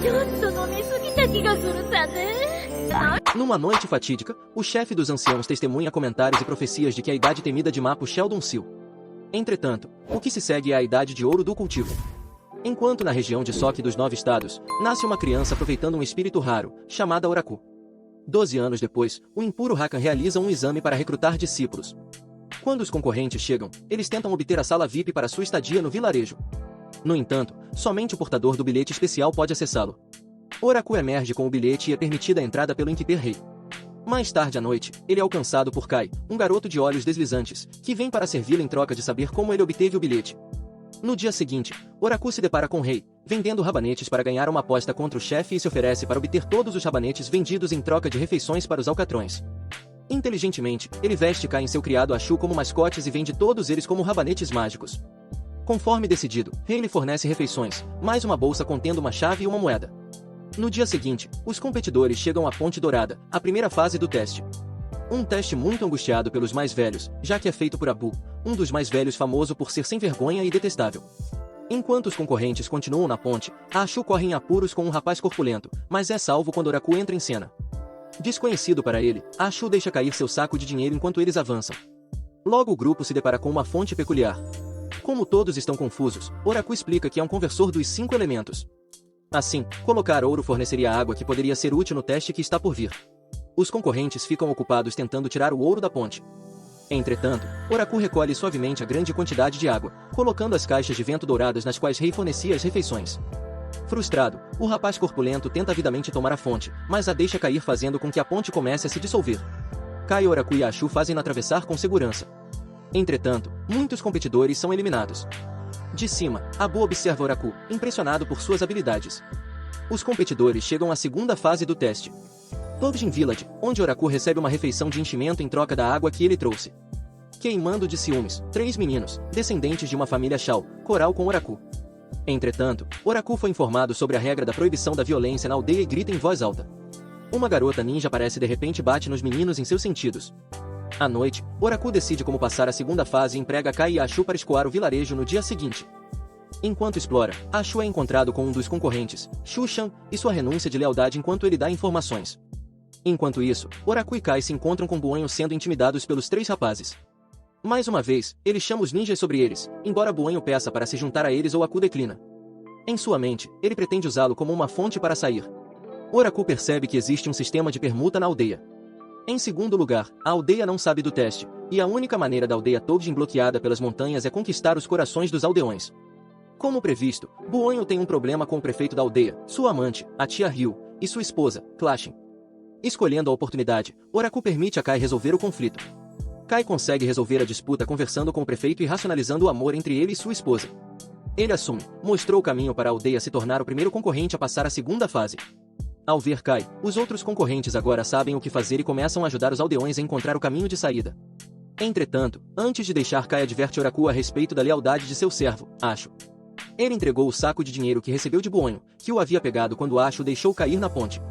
ちょっと飲みすぎた気がするさね。 Numa noite fatídica, o chefe dos anciãos testemunha comentários e profecias de que a idade temida de Mapo Sheldon Seal. Entretanto, o que se segue é a idade de ouro do cultivo. Enquanto na região de Soque dos 9 estados, nasce uma criança aproveitando um espírito raro, chamada Oraku. 12 anos depois, o impuro Hakan realiza um exame para recrutar discípulos. Quando os concorrentes chegam, eles tentam obter a sala VIP para sua estadia no vilarejo. No entanto, somente o portador do bilhete especial pode acessá-lo. Oraku emerge com o bilhete e é permitida a entrada pelo Inquiper Rei. Mais tarde à noite, ele é alcançado por Kai, um garoto de olhos deslizantes, que vem para servi-lo em troca de saber como ele obteve o bilhete. No dia seguinte, Oraku se depara com o rei, vendendo rabanetes para ganhar uma aposta contra o chefe e se oferece para obter todos os rabanetes vendidos em troca de refeições para os alcatrões. Inteligentemente, ele veste Kai em seu criado Ashu como mascotes e vende todos eles como rabanetes mágicos. Conforme decidido, rei lhe fornece refeições, mais uma bolsa contendo uma chave e uma moeda. No dia seguinte, os competidores chegam à Ponte Dourada, a primeira fase do teste. Um teste muito angustiado pelos mais velhos, já que é feito por Abu, um dos mais velhos famoso por ser sem vergonha e detestável. Enquanto os concorrentes continuam na ponte, Ashu corre em apuros com um rapaz corpulento, mas é salvo quando Oraku entra em cena. Desconhecido para ele, Ashu deixa cair seu saco de dinheiro enquanto eles avançam. Logo o grupo se depara com uma fonte peculiar. Como todos estão confusos, Oraku explica que é um conversor dos 5 elementos. Assim, colocar ouro forneceria água que poderia ser útil no teste que está por vir. Os concorrentes ficam ocupados tentando tirar o ouro da ponte. Entretanto, Oraku recolhe suavemente a grande quantidade de água, colocando as caixas de vento douradas nas quais Rei fornecia as refeições. Frustrado, o rapaz corpulento tenta avidamente tomar a fonte, mas a deixa cair fazendo com que a ponte comece a se dissolver. Kai, Oraku e Ashu fazem-na atravessar com segurança. Entretanto, muitos competidores são eliminados. De cima, Abu observa Oraku, impressionado por suas habilidades. Os competidores chegam à segunda fase do teste. Tobjin Village, onde Oraku recebe uma refeição de enchimento em troca da água que ele trouxe. Queimando de ciúmes, 3 meninos, descendentes de uma família Shao, coral com Oraku. Entretanto, Oraku foi informado sobre a regra da proibição da violência na aldeia e grita em voz alta. Uma garota ninja aparece de repente e bate nos meninos em seus sentidos. À noite, Oraku decide como passar a segunda fase e emprega Kai e Ashu para escoar o vilarejo no dia seguinte. Enquanto explora, Ashu é encontrado com um dos concorrentes, Shushan, e sua renúncia de lealdade enquanto ele dá informações. Enquanto isso, Oraku e Kai se encontram com Buonho sendo intimidados pelos 3 rapazes. Mais uma vez, ele chama os ninjas sobre eles, embora Buonho peça para se juntar a eles ou Aku declina. Em sua mente, ele pretende usá-lo como uma fonte para sair. Oraku percebe que existe um sistema de permuta na aldeia. Em segundo lugar, a aldeia não sabe do teste, e a única maneira da aldeia Tobjin bloqueada pelas montanhas é conquistar os corações dos aldeões. Como previsto, Buonho tem um problema com o prefeito da aldeia, sua amante, a tia Ryu, e sua esposa, Clashin. Escolhendo a oportunidade, Oraku permite a Kai resolver o conflito. Kai consegue resolver a disputa conversando com o prefeito e racionalizando o amor entre ele e sua esposa. Ele assume, mostrou o caminho para a aldeia se tornar o primeiro concorrente a passar a segunda fase. Ao ver Kai, os outros concorrentes agora sabem o que fazer e começam a ajudar os aldeões a encontrar o caminho de saída. Entretanto, antes de deixar Kai adverte Oraku a respeito da lealdade de seu servo, Ashu. Ele entregou o saco de dinheiro que recebeu de Buonho, que o havia pegado quando Ashu deixou cair na ponte.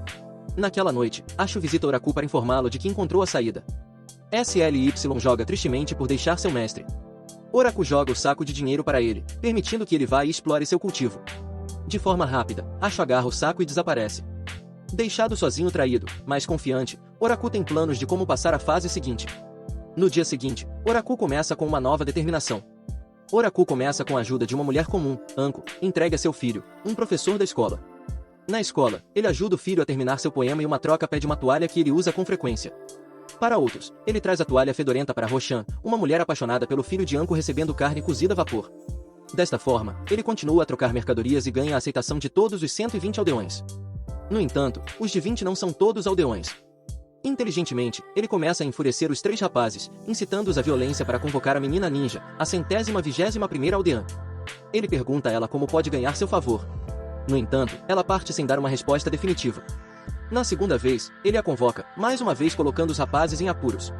Naquela noite, Ashu visita Oraku para informá-lo de que encontrou a saída. SLY joga tristemente por deixar seu mestre. Oraku joga o saco de dinheiro para ele, permitindo que ele vá e explore seu cultivo. De forma rápida, Ashu agarra o saco e desaparece. Deixado sozinho traído, mas confiante, Oraku tem planos de como passar a fase seguinte. No dia seguinte, Oraku começa com uma nova determinação. Oraku começa com a ajuda de uma mulher comum, Anko, entregue a seu filho, um professor da escola. Na escola, ele ajuda o filho a terminar seu poema e uma troca pede uma toalha que ele usa com frequência. Para outros, ele traz a toalha fedorenta para Roshan, uma mulher apaixonada pelo filho de Anko recebendo carne cozida a vapor. Desta forma, ele continua a trocar mercadorias e ganha a aceitação de todos os 120 aldeões. No entanto, os de 20 não são todos aldeões. Inteligentemente, ele começa a enfurecer os 3 rapazes, incitando-os à violência para convocar a menina ninja, a 121ª aldeã. Ele pergunta a ela como pode ganhar seu favor. No entanto, ela parte sem dar uma resposta definitiva. Na segunda vez, ele a convoca, mais uma vez colocando os rapazes em apuros.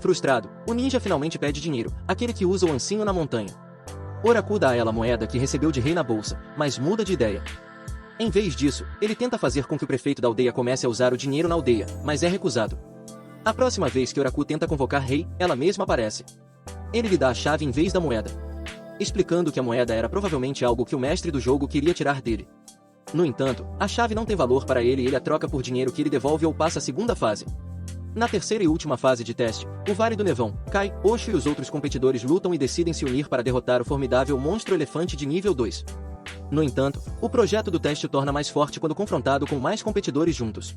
Frustrado, o ninja finalmente pede dinheiro, aquele que usa o ancinho na montanha. Oraku dá a ela a moeda que recebeu de Rei na bolsa, mas muda de ideia. Em vez disso, ele tenta fazer com que o prefeito da aldeia comece a usar o dinheiro na aldeia, mas é recusado. A próxima vez que Oraku tenta convocar Rei, ela mesma aparece. Ele lhe dá a chave em vez da moeda, explicando que a moeda era provavelmente algo que o mestre do jogo queria tirar dele. No entanto, a chave não tem valor para ele e ele a troca por dinheiro que ele devolve ou passa a segunda fase. Na terceira e última fase de teste, o Vale do Nevão, Kai, Osho e os outros competidores lutam e decidem se unir para derrotar o formidável monstro elefante de nível 2. No entanto, o projeto do teste o torna mais forte quando confrontado com mais competidores juntos.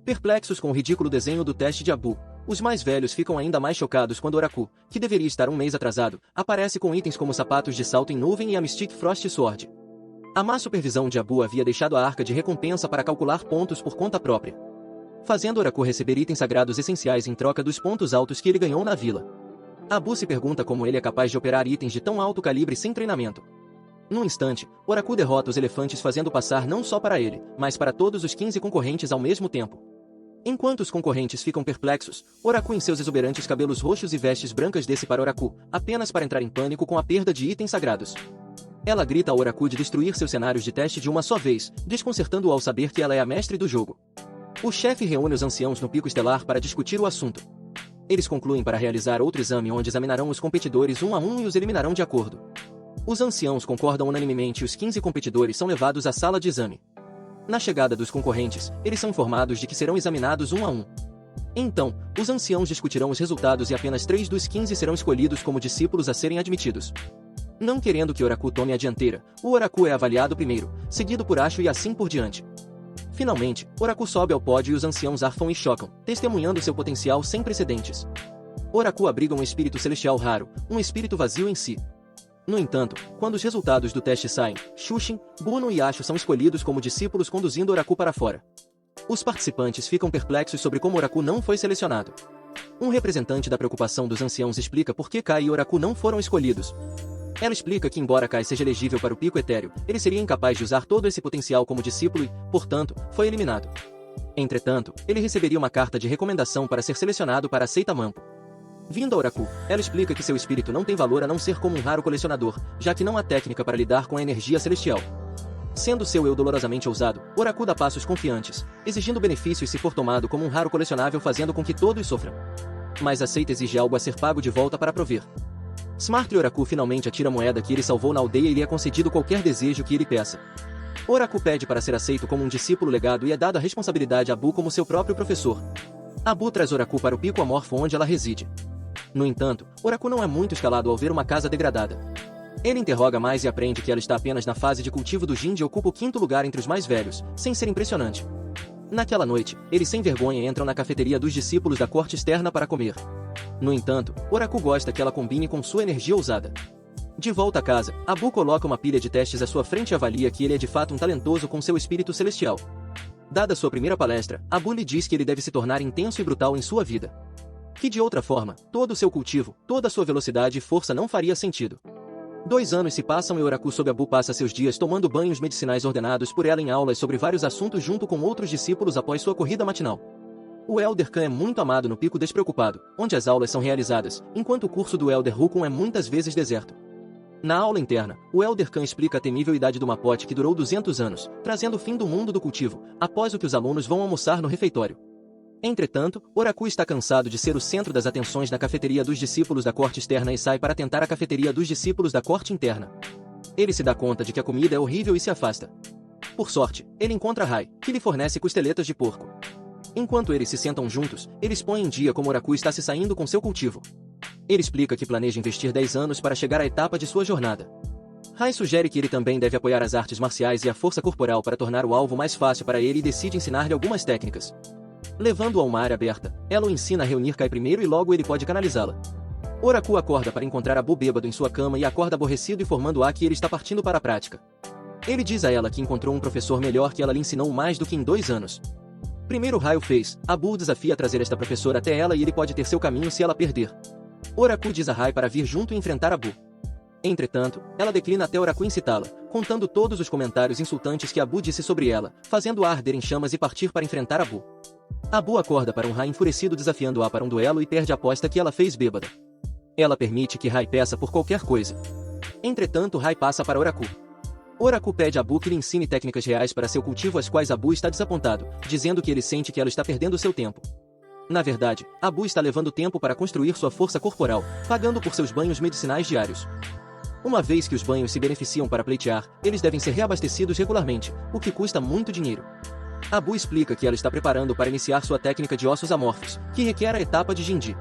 Perplexos com o ridículo desenho do teste de Abu, os mais velhos ficam ainda mais chocados quando Oraku, que deveria estar um mês atrasado, aparece com itens como sapatos de salto em nuvem e a Mystic Frost Sword. A má supervisão de Abu havia deixado a arca de recompensa para calcular pontos por conta própria, fazendo Oraku receber itens sagrados essenciais em troca dos pontos altos que ele ganhou na vila. Abu se pergunta como ele é capaz de operar itens de tão alto calibre sem treinamento. Num instante, Oraku derrota os elefantes fazendo passar não só para ele, mas para todos os 15 concorrentes ao mesmo tempo. Enquanto os concorrentes ficam perplexos, Oraku em seus exuberantes cabelos roxos e vestes brancas desce para Oraku, apenas para entrar em pânico com a perda de itens sagrados. Ela grita a Oraku de destruir seus cenários de teste de uma só vez, desconcertando-o ao saber que ela é a mestre do jogo. O chefe reúne os anciãos no pico estelar para discutir o assunto. Eles concluem para realizar outro exame onde examinarão os competidores um a um e os eliminarão de acordo. Os anciãos concordam unanimemente e os 15 competidores são levados à sala de exame. Na chegada dos concorrentes, eles são informados de que serão examinados um a um. Então, os anciãos discutirão os resultados e apenas 3 dos 15 serão escolhidos como discípulos a serem admitidos. Não querendo que Oraku tome a dianteira, o Oraku é avaliado primeiro, seguido por Asho e assim por diante. Finalmente, Oraku sobe ao pódio e os anciãos arfam e chocam, testemunhando seu potencial sem precedentes. Oraku abriga um espírito celestial raro, um espírito vazio em si. No entanto, quando os resultados do teste saem, Shushin, Buno e Asho são escolhidos como discípulos conduzindo Oraku para fora. Os participantes ficam perplexos sobre como Oraku não foi selecionado. Um representante da preocupação dos anciãos explica por que Kai e Oraku não foram escolhidos. Ela explica que embora Kai seja elegível para o pico etéreo, ele seria incapaz de usar todo esse potencial como discípulo e, portanto, foi eliminado. Entretanto, ele receberia uma carta de recomendação para ser selecionado para a seita Mampo. Vindo a Oraku, ela explica que seu espírito não tem valor a não ser como um raro colecionador, já que não há técnica para lidar com a energia celestial. Sendo seu eu dolorosamente ousado, Oraku dá passos confiantes, exigindo benefícios se for tomado como um raro colecionável fazendo com que todos sofram. Mas a seita exige algo a ser pago de volta para prover. Smart Oraku finalmente atira a moeda que ele salvou na aldeia e lhe é concedido qualquer desejo que ele peça. Oraku pede para ser aceito como um discípulo legado e é dada a responsabilidade a Abu como seu próprio professor. Abu traz Oraku para o pico amorfo onde ela reside. No entanto, Oraku não é muito escalado ao ver uma casa degradada. Ele interroga mais e aprende que ela está apenas na fase de cultivo do Jin e ocupa o 5º lugar entre os mais velhos, sem ser impressionante. Naquela noite, eles sem vergonha entram na cafeteria dos discípulos da corte externa para comer. No entanto, Oraku gosta que ela combine com sua energia ousada. De volta a casa, Abu coloca uma pilha de testes à sua frente e avalia que ele é de fato um talentoso com seu espírito celestial. Dada sua primeira palestra, Abu lhe diz que ele deve se tornar intenso e brutal em sua vida. Que de outra forma, todo o seu cultivo, toda a sua velocidade e força não faria sentido. 2 anos se passam e Oraku sob Abu passa seus dias tomando banhos medicinais ordenados por ela em aulas sobre vários assuntos junto com outros discípulos após sua corrida matinal. O Elder Khan é muito amado no Pico Despreocupado, onde as aulas são realizadas, enquanto o curso do Elder Rukun é muitas vezes deserto. Na aula interna, o Elder Khan explica a temível idade do Mapote que durou 200 anos, trazendo o fim do mundo do cultivo, após o que os alunos vão almoçar no refeitório. Entretanto, Oraku está cansado de ser o centro das atenções na cafeteria dos discípulos da corte externa e sai para tentar a cafeteria dos discípulos da corte interna. Ele se dá conta de que a comida é horrível e se afasta. Por sorte, ele encontra Rai, que lhe fornece costeletas de porco. Enquanto eles se sentam juntos, eles põem em dia como Oraku está se saindo com seu cultivo. Ele explica que planeja investir 10 anos para chegar à etapa de sua jornada. Rai sugere que ele também deve apoiar as artes marciais e a força corporal para tornar o alvo mais fácil para ele e decide ensinar-lhe algumas técnicas. Levando-o a uma área aberta, ela o ensina a reunir Kai primeiro e logo ele pode canalizá-la. Oraku acorda para encontrar Abu bêbado em sua cama e acorda aborrecido informando-a que ele está partindo para a prática. Ele diz a ela que encontrou um professor melhor que ela lhe ensinou mais do que em 2 anos. Primeiro Rai o fez, Abu o desafia a trazer esta professora até ela e ele pode ter seu caminho se ela perder. Oraku diz a Rai para vir junto e enfrentar Abu. Entretanto, ela declina até Oraku incitá-la, contando todos os comentários insultantes que Abu disse sobre ela, fazendo-a arder em chamas e partir para enfrentar Abu. Abu acorda para um Rai enfurecido desafiando-a para um duelo e perde a aposta que ela fez bêbada. Ela permite que Rai peça por qualquer coisa. Entretanto, Rai passa para Oraku. Oraku pede a Abu que lhe ensine técnicas reais para seu cultivo, as quais Abu está desapontado, dizendo que ele sente que ela está perdendo seu tempo. Na verdade, Abu está levando tempo para construir sua força corporal, pagando por seus banhos medicinais diários. Uma vez que os banhos se beneficiam para pleitear, eles devem ser reabastecidos regularmente, o que custa muito dinheiro. Abu explica que ela está preparando para iniciar sua técnica de ossos amorfos, que requer a etapa de Jinji.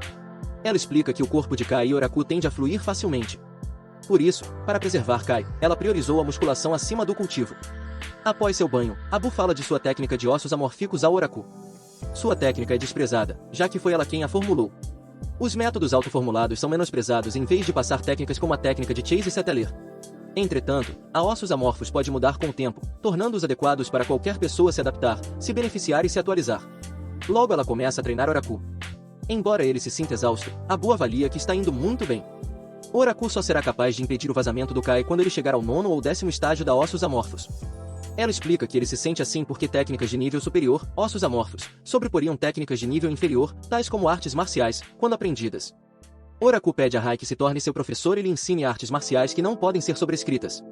Ela explica que o corpo de Kai e Oraku tende a fluir facilmente. Por isso, para preservar Kai, ela priorizou a musculação acima do cultivo. Após seu banho, Abu fala de sua técnica de ossos amorfícos ao Oraku. Sua técnica é desprezada, já que foi ela quem a formulou. Os métodos autoformulados são menosprezados em vez de passar técnicas como a técnica de Chase Settler. Entretanto, a ossos amorfos pode mudar com o tempo, tornando-os adequados para qualquer pessoa se adaptar, se beneficiar e se atualizar. Logo ela começa a treinar Oraku. Embora ele se sinta exausto, Abu avalia que está indo muito bem. Oraku só será capaz de impedir o vazamento do Kai quando ele chegar ao 9º ou 10º estágio da ossos amorfos. Ela explica que ele se sente assim porque técnicas de nível superior, ossos amorfos, sobreporiam técnicas de nível inferior, tais como artes marciais, quando aprendidas. Oraku pede a Rai que se torne seu professor e lhe ensine artes marciais que não podem ser sobrescritas.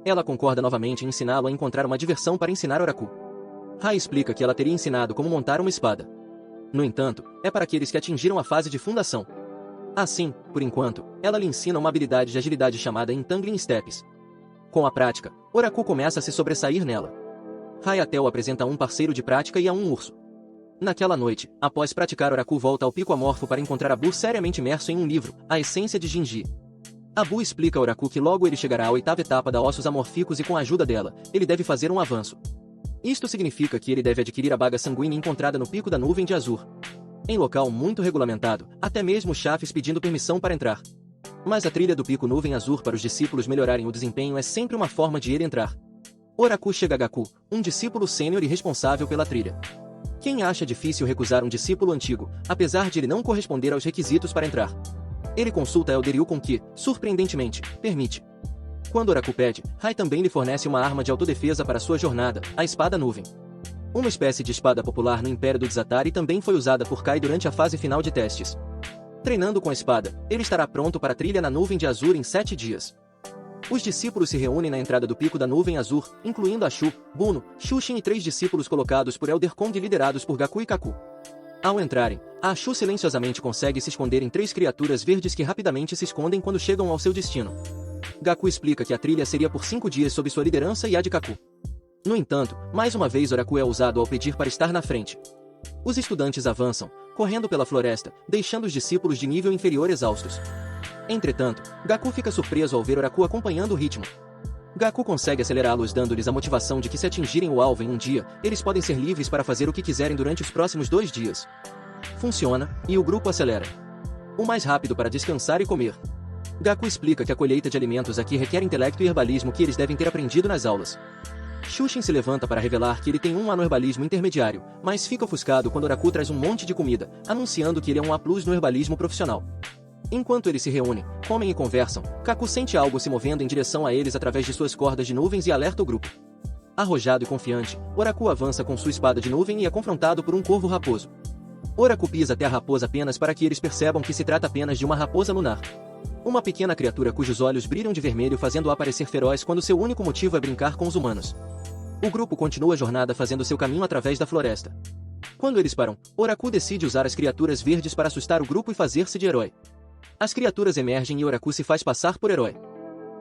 Ela concorda novamente em ensiná-lo a encontrar uma diversão para ensinar Oraku. Rai explica que ela teria ensinado como montar uma espada. No entanto, é para aqueles que atingiram a fase de fundação. Assim, por enquanto, ela lhe ensina uma habilidade de agilidade chamada Entangling Steps. Com a prática, Oraku começa a se sobressair nela. Rai até o apresenta a um parceiro de prática e a um urso. Naquela noite, após praticar, Oraku volta ao pico amorfo para encontrar Abu seriamente imerso em um livro, A Essência de Jinji. Abu explica a Oraku que logo ele chegará à 8ª etapa da ossos amorfícos e com a ajuda dela, ele deve fazer um avanço. Isto significa que ele deve adquirir a baga sanguínea encontrada no pico da nuvem de Azur. Em local muito regulamentado, até mesmo chefes pedindo permissão para entrar. Mas a trilha do pico nuvem Azur para os discípulos melhorarem o desempenho é sempre uma forma de ele entrar. Oraku chega a Gaku, um discípulo sênior e responsável pela trilha. Quem acha difícil recusar um discípulo antigo, apesar de ele não corresponder aos requisitos para entrar? Ele consulta Elder Yukon que, surpreendentemente, permite. Quando Oraku pede, Rai também lhe fornece uma arma de autodefesa para sua jornada, a Espada Nuvem. Uma espécie de espada popular no Império do Desatari também foi usada por Kai durante a fase final de testes. Treinando com a espada, ele estará pronto para a trilha na nuvem de Azur em 7 dias. Os discípulos se reúnem na entrada do pico da nuvem Azur, incluindo Ashu, Buno, Shushin e 3 discípulos colocados por Elder Kond liderados por Gaku e Kaku. Ao entrarem, a Ashu silenciosamente consegue se esconder em 3 criaturas verdes que rapidamente se escondem quando chegam ao seu destino. Gaku explica que a trilha seria por 5 dias sob sua liderança e a de Kaku. No entanto, mais uma vez Oraku é ousado ao pedir para estar na frente. Os estudantes avançam, correndo pela floresta, deixando os discípulos de nível inferior exaustos. Entretanto, Gaku fica surpreso ao ver Oraku acompanhando o ritmo. Gaku consegue acelerá-los dando-lhes a motivação de que se atingirem o alvo em um dia, eles podem ser livres para fazer o que quiserem durante os próximos 2 dias. Funciona, e o grupo acelera. O mais rápido para descansar e comer. Gaku explica que a colheita de alimentos aqui requer intelecto e herbalismo que eles devem ter aprendido nas aulas. Shushin se levanta para revelar que ele tem um A no herbalismo intermediário, mas fica ofuscado quando Oraku traz um monte de comida, anunciando que ele é um A+ no herbalismo profissional. Enquanto eles se reúnem, comem e conversam, Kaku sente algo se movendo em direção a eles através de suas cordas de nuvens e alerta o grupo. Arrojado e confiante, Oraku avança com sua espada de nuvem e é confrontado por um corvo raposo. Oraku pisa até a raposa apenas para que eles percebam que se trata apenas de uma raposa lunar. Uma pequena criatura cujos olhos brilham de vermelho fazendo-a parecer feroz quando seu único motivo é brincar com os humanos. O grupo continua a jornada fazendo seu caminho através da floresta. Quando eles param, Oraku decide usar as criaturas verdes para assustar o grupo e fazer-se de herói. As criaturas emergem e Oraku se faz passar por herói.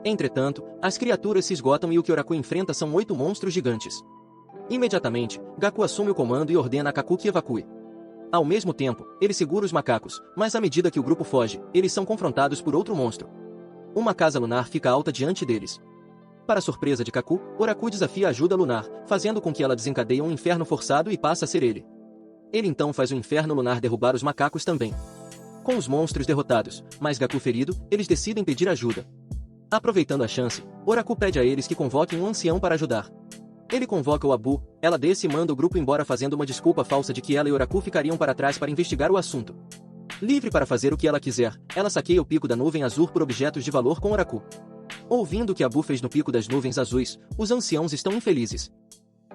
Entretanto, as criaturas se esgotam e o que Oraku enfrenta são 8 monstros gigantes. Imediatamente, Gaku assume o comando e ordena a Kaku que evacue. Ao mesmo tempo, ele segura os macacos, mas à medida que o grupo foge, eles são confrontados por outro monstro. Uma casa lunar fica alta diante deles. Para surpresa de Kaku, Oraku desafia a ajuda lunar, fazendo com que ela desencadeie um inferno forçado e passa a ser ele. Ele então faz o inferno lunar derrubar os macacos também. Com os monstros derrotados, mas Gaku ferido, eles decidem pedir ajuda. Aproveitando a chance, Oraku pede a eles que convoquem um ancião para ajudar. Ele convoca o Abu, ela desce e manda o grupo embora fazendo uma desculpa falsa de que ela e Oraku ficariam para trás para investigar o assunto. Livre para fazer o que ela quiser, ela saqueia o pico da nuvem azul por objetos de valor com Oraku. Ouvindo o que Abu fez no pico das nuvens azuis, os anciãos estão infelizes.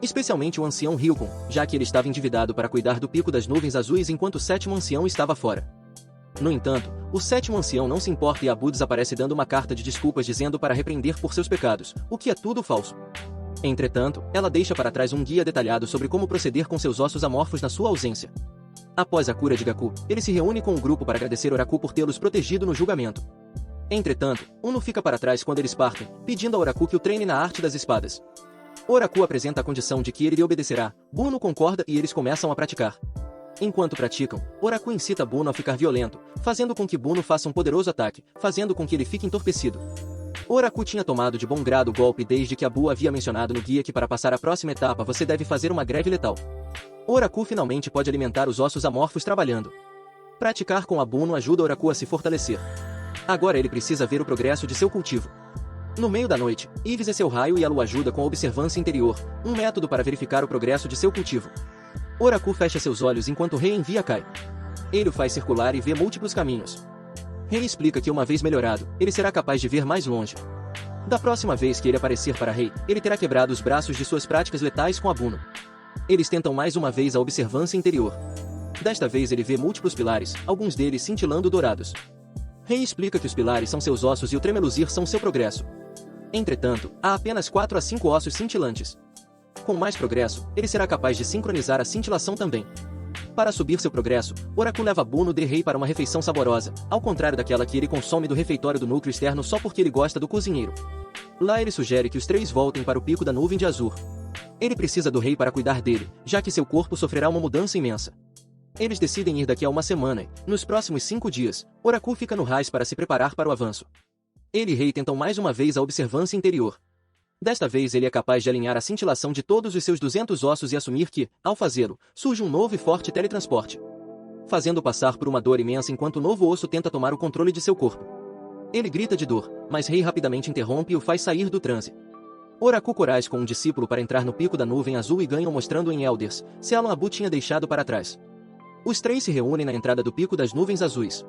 Especialmente o ancião Ryukon, já que ele estava endividado para cuidar do pico das nuvens azuis enquanto o 7º ancião estava fora. No entanto, o 7º ancião não se importa e Abu desaparece dando uma carta de desculpas dizendo para repreender por seus pecados, o que é tudo falso. Entretanto, ela deixa para trás um guia detalhado sobre como proceder com seus ossos amorfos na sua ausência. Após a cura de Gaku, ele se reúne com o grupo para agradecer Oraku por tê-los protegido no julgamento. Entretanto, Uno fica para trás quando eles partem, pedindo a Oraku que o treine na arte das espadas. Oraku apresenta a condição de que ele lhe obedecerá, Buno concorda e eles começam a praticar. Enquanto praticam, Oraku incita Buno a ficar violento, fazendo com que Buno faça um poderoso ataque, fazendo com que ele fique entorpecido. Oraku tinha tomado de bom grado o golpe desde que Abu havia mencionado no guia que para passar a próxima etapa você deve fazer uma greve letal. Oraku finalmente pode alimentar os ossos amorfos trabalhando. Praticar com Abuno ajuda Oraku a se fortalecer. Agora ele precisa ver o progresso de seu cultivo. No meio da noite, Ives é seu raio e ela o ajuda com a observância interior, um método para verificar o progresso de seu cultivo. Oraku fecha seus olhos enquanto Rei envia Kai. Ele o faz circular e vê múltiplos caminhos. Rei explica que uma vez melhorado, ele será capaz de ver mais longe. Da próxima vez que ele aparecer para Rei, ele terá quebrado os braços de suas práticas letais com Abuno. Eles tentam mais uma vez a observância interior. Desta vez ele vê múltiplos pilares, alguns deles cintilando dourados. Rei explica que os pilares são seus ossos e o tremeluzir são seu progresso. Entretanto, há apenas 4 a 5 ossos cintilantes. Com mais progresso, ele será capaz de sincronizar a cintilação também. Para subir seu progresso, Oraku leva Buno de Rei para uma refeição saborosa, ao contrário daquela que ele consome do refeitório do núcleo externo só porque ele gosta do cozinheiro. Lá ele sugere que os três voltem para o pico da nuvem de Azur. Ele precisa do rei para cuidar dele, já que seu corpo sofrerá uma mudança imensa. Eles decidem ir daqui a uma semana e, nos próximos 5 dias, Oraku fica no Raiz para se preparar para o avanço. Ele e Rei tentam mais uma vez a observância interior. Desta vez ele é capaz de alinhar a cintilação de todos os seus 200 ossos e assumir que, ao fazê-lo, surge um novo e forte teletransporte. Fazendo passar por uma dor imensa enquanto o novo osso tenta tomar o controle de seu corpo. Ele grita de dor, mas Rei rapidamente interrompe e o faz sair do transe. Oraku corage com um discípulo para entrar no pico da nuvem azul e ganham mostrando em Elders, se Alan Abu tinha deixado para trás. Os três se reúnem na entrada do pico das nuvens azuis.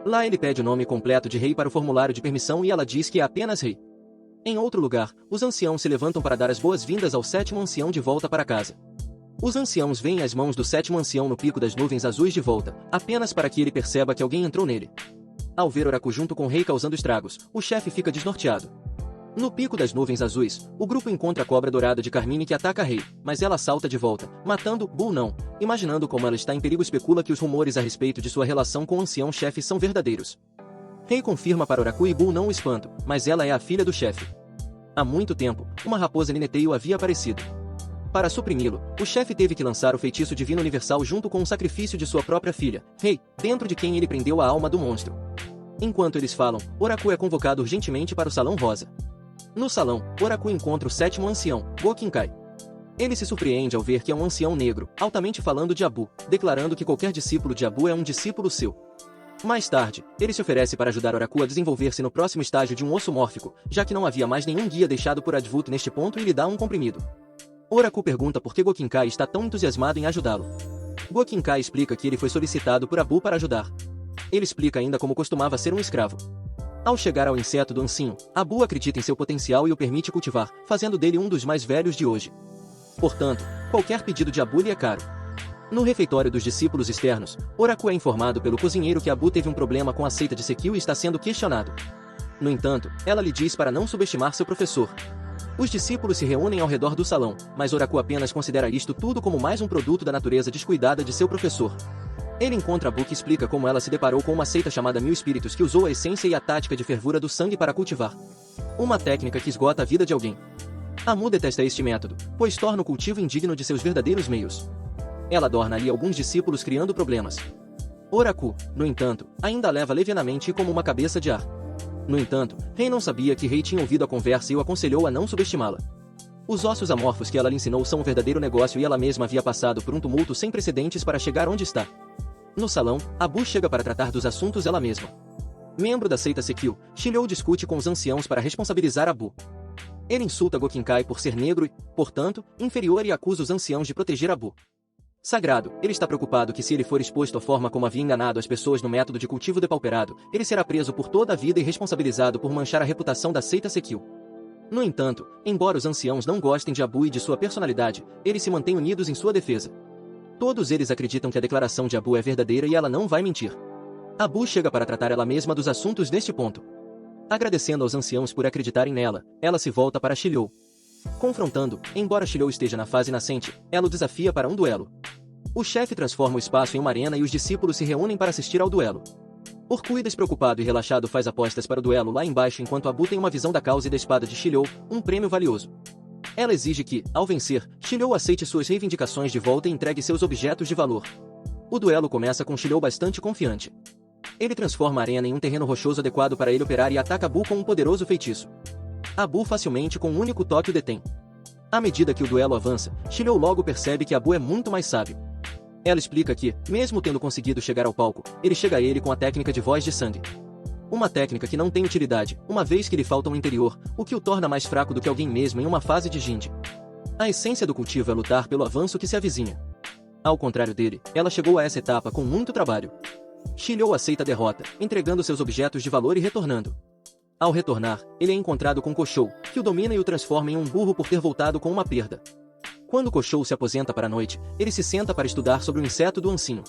Lá ele pede o nome completo de Rei para o formulário de permissão e ela diz que é apenas Rei. Em outro lugar, os anciãos se levantam para dar as boas-vindas ao sétimo ancião de volta para casa. Os anciãos veem as mãos do sétimo ancião no pico das nuvens azuis de volta, apenas para que ele perceba que alguém entrou nele. Ao ver Oraku junto com o Rei causando estragos, o chefe fica desnorteado. No pico das nuvens azuis, o grupo encontra a cobra dourada de Carmine que ataca Rei, mas ela salta de volta, matando Bull não. Imaginando como ela está em perigo, especula que os rumores a respeito de sua relação com o ancião-chefe são verdadeiros. Rei confirma para Oraku e Bull não o espantam, mas ela é a filha do chefe. Há muito tempo, uma raposa Nineteio havia aparecido. Para suprimi-lo, o chefe teve que lançar o feitiço divino universal junto com o sacrifício de sua própria filha, Rei, dentro de quem ele prendeu a alma do monstro. Enquanto eles falam, Oraku é convocado urgentemente para o Salão Rosa. No salão, Oraku encontra o sétimo ancião, Gokinkai. Ele se surpreende ao ver que é um ancião negro, altamente falando de Abu, declarando que qualquer discípulo de Abu é um discípulo seu. Mais tarde, ele se oferece para ajudar Oraku a desenvolver-se no próximo estágio de um osso mórfico, já que não havia mais nenhum guia deixado por Advut neste ponto e lhe dá um comprimido. Oraku pergunta por que Gokinkai está tão entusiasmado em ajudá-lo. Gokinkai explica que ele foi solicitado por Abu para ajudar. Ele explica ainda como costumava ser um escravo. Ao chegar ao inseto do ancinho, Abu acredita em seu potencial e o permite cultivar, fazendo dele um dos mais velhos de hoje. Portanto, qualquer pedido de Abu lhe é caro. No refeitório dos discípulos externos, Oraku é informado pelo cozinheiro que Abu teve um problema com a seita de Sekil e está sendo questionado. No entanto, ela lhe diz para não subestimar seu professor. Os discípulos se reúnem ao redor do salão, mas Oraku apenas considera isto tudo como mais um produto da natureza descuidada de seu professor. Ele encontra Abu que explica como ela se deparou com uma seita chamada Mil Espíritos que usou a essência e a tática de fervura do sangue para cultivar. Uma técnica que esgota a vida de alguém. Amu detesta este método, pois torna o cultivo indigno de seus verdadeiros meios. Ela adorna ali alguns discípulos criando problemas. Oraku, no entanto, ainda a leva levianamente e como uma cabeça de ar. No entanto, Rei não sabia que Rei tinha ouvido a conversa e o aconselhou a não subestimá-la. Os ossos amorfos que ela lhe ensinou são um verdadeiro negócio e ela mesma havia passado por um tumulto sem precedentes para chegar onde está. No salão, Abu chega para tratar dos assuntos ela mesma. Membro da seita Sekil, Shilou discute com os anciãos para responsabilizar Abu. Ele insulta Gokinkai por ser negro e, portanto, inferior e acusa os anciãos de proteger Abu. Sagrado, ele está preocupado que se ele for exposto à forma como havia enganado as pessoas no método de cultivo depauperado, ele será preso por toda a vida e responsabilizado por manchar a reputação da seita Sekil. No entanto, embora os anciãos não gostem de Abu e de sua personalidade, eles se mantêm unidos em sua defesa. Todos eles acreditam que a declaração de Abu é verdadeira e ela não vai mentir. Abu chega para tratar ela mesma dos assuntos neste ponto. Agradecendo aos anciãos por acreditarem nela, ela se volta para Shilou. Confrontando, embora Shilou esteja na fase nascente, ela o desafia para um duelo. O chefe transforma o espaço em uma arena e os discípulos se reúnem para assistir ao duelo. Orkui, despreocupado e relaxado, faz apostas para o duelo lá embaixo enquanto Abu tem uma visão da causa e da espada de Shilhou, um prêmio valioso. Ela exige que, ao vencer, Shilhou aceite suas reivindicações de volta e entregue seus objetos de valor. O duelo começa com Shilhou bastante confiante. Ele transforma a arena em um terreno rochoso adequado para ele operar e ataca Abu com um poderoso feitiço. Abu facilmente com um único toque o detém. À medida que o duelo avança, Shilhou logo percebe que Abu é muito mais sábio. Ela explica que, mesmo tendo conseguido chegar ao palco, ele chega a ele com a técnica de voz de sangue. Uma técnica que não tem utilidade, uma vez que lhe falta um interior, o que o torna mais fraco do que alguém mesmo em uma fase de Jinde. A essência do cultivo é lutar pelo avanço que se avizinha. Ao contrário dele, ela chegou a essa etapa com muito trabalho. Shilhou aceita a derrota, entregando seus objetos de valor e retornando. Ao retornar, ele é encontrado com Koshou, que o domina e o transforma em um burro por ter voltado com uma perda. Quando Koshou se aposenta para a noite, ele se senta para estudar sobre o inseto do ancinho.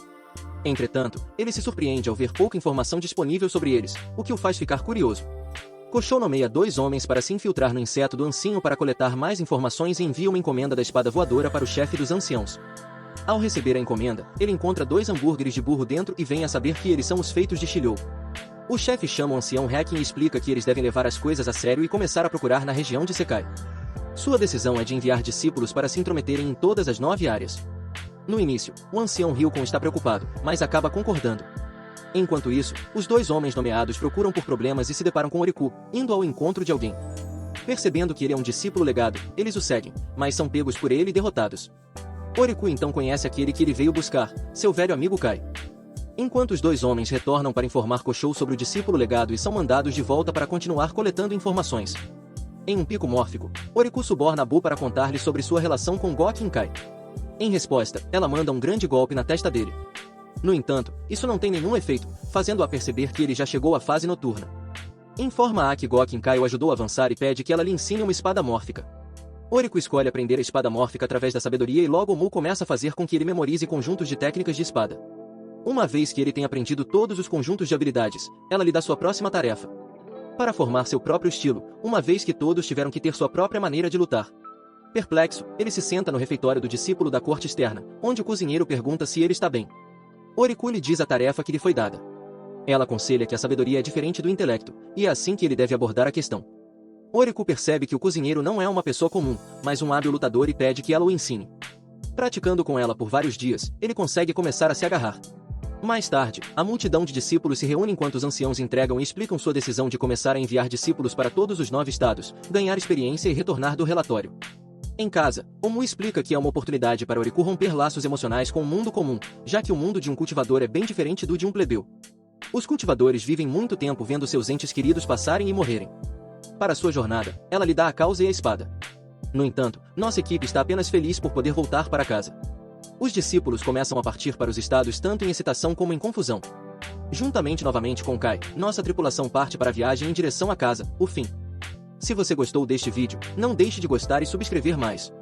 Entretanto, ele se surpreende ao ver pouca informação disponível sobre eles, o que o faz ficar curioso. Koshou nomeia 2 homens para se infiltrar no inseto do ancinho para coletar mais informações e envia uma encomenda da espada voadora para o chefe dos anciãos. Ao receber a encomenda, ele encontra 2 hambúrgueres de burro dentro e vem a saber que eles são os feitos de Shilhou. O chefe chama o ancião Hacking e explica que eles devem levar as coisas a sério e começar a procurar na região de Sekai. Sua decisão é de enviar discípulos para se intrometerem em todas as 9 áreas. No início, o ancião Ryukon está preocupado, mas acaba concordando. Enquanto isso, os 2 homens nomeados procuram por problemas e se deparam com Oriku, indo ao encontro de alguém. Percebendo que ele é um discípulo legado, eles o seguem, mas são pegos por ele e derrotados. Oriku então conhece aquele que ele veio buscar, seu velho amigo Kai. Enquanto os 2 homens retornam para informar Koshou sobre o discípulo legado e são mandados de volta para continuar coletando informações. Em um pico mórfico, Oriku suborna Abu para contar-lhe sobre sua relação com Gokkin Kai. Em resposta, ela manda um grande golpe na testa dele. No entanto, isso não tem nenhum efeito, fazendo-a perceber que ele já chegou à fase noturna. Informa a que Gokkin Kai o ajudou a avançar e pede que ela lhe ensine uma espada mórfica. Oriku escolhe aprender a espada mórfica através da sabedoria e logo Mu começa a fazer com que ele memorize conjuntos de técnicas de espada. Uma vez que ele tem aprendido todos os conjuntos de habilidades, ela lhe dá sua próxima tarefa. Para formar seu próprio estilo, uma vez que todos tiveram que ter sua própria maneira de lutar. Perplexo, ele se senta no refeitório do discípulo da corte externa, onde o cozinheiro pergunta se ele está bem. Oriku lhe diz a tarefa que lhe foi dada. Ela aconselha que a sabedoria é diferente do intelecto, e é assim que ele deve abordar a questão. Oriku percebe que o cozinheiro não é uma pessoa comum, mas um hábil lutador e pede que ela o ensine. Praticando com ela por vários dias, ele consegue começar a se agarrar. Mais tarde, a multidão de discípulos se reúne enquanto os anciãos entregam e explicam sua decisão de começar a enviar discípulos para todos os 9 estados, ganhar experiência e retornar do relatório. Em casa, Omu explica que é uma oportunidade para Oriku romper laços emocionais com o mundo comum, já que o mundo de um cultivador é bem diferente do de um plebeu. Os cultivadores vivem muito tempo vendo seus entes queridos passarem e morrerem. Para sua jornada, ela lhe dá a causa e a espada. No entanto, nossa equipe está apenas feliz por poder voltar para casa. Os discípulos começam a partir para os estados tanto em excitação como em confusão. Juntamente novamente com Kai, nossa tripulação parte para a viagem em direção à casa, o fim. Se você gostou deste vídeo, não deixe de gostar e subscrever mais.